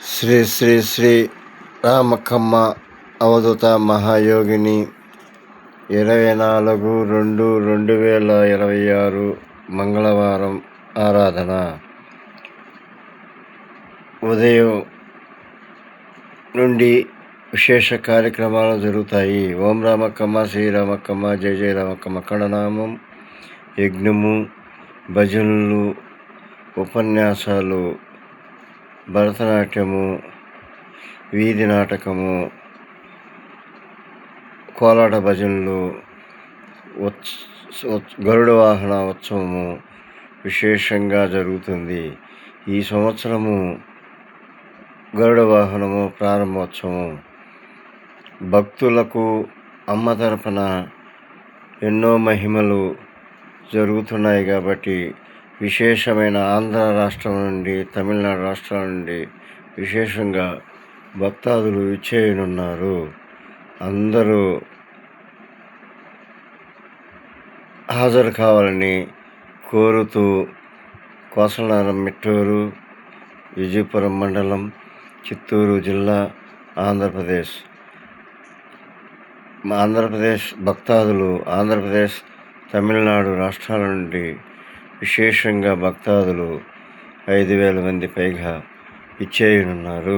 శ్రీ శ్రీ శ్రీ రామక్కమ్మ అవధూత మహాయోగిని 24/2/2026 మంగళవారం ఆరాధన ఉదయం నుండి విశేష కార్యక్రమాలు జరుగుతాయి. ఓం రామక్కమ్మ, శ్రీరామక్కమ్మ, జయ జయ రామక్కమ్మ కణనామం, యజ్ఞము, భజనలు, ఉపన్యాసాలు, భరతనాట్యము, వీధి నాటకము, కోలాట భజనలు, గరుడ వాహన ఉత్సవము విశేషంగా జరుగుతుంది. ఈ సంవత్సరము గరుడ వాహనము ప్రారంభోత్సవం. భక్తులకు అమ్మ తరపున ఎన్నో మహిమలు జరుగుతున్నాయి కాబట్టి విశేషమైన ఆంధ్ర రాష్ట్రం నుండి, తమిళనాడు రాష్ట్రాల నుండి విశేషంగా భక్తాదులు ఇచ్చేయనున్నారు. అందరూ హాజరు కావాలని కోరుతూ కోసలనారం మిట్టూరు, విజయపురం మండలం, చిత్తూరు జిల్లా, ఆంధ్రప్రదేశ్ భక్తాదులు ఆంధ్రప్రదేశ్, తమిళనాడు రాష్ట్రాల నుండి విశేషంగా భక్తాదులు 5,000 మంది పైగా ఇచ్చేయనున్నారు.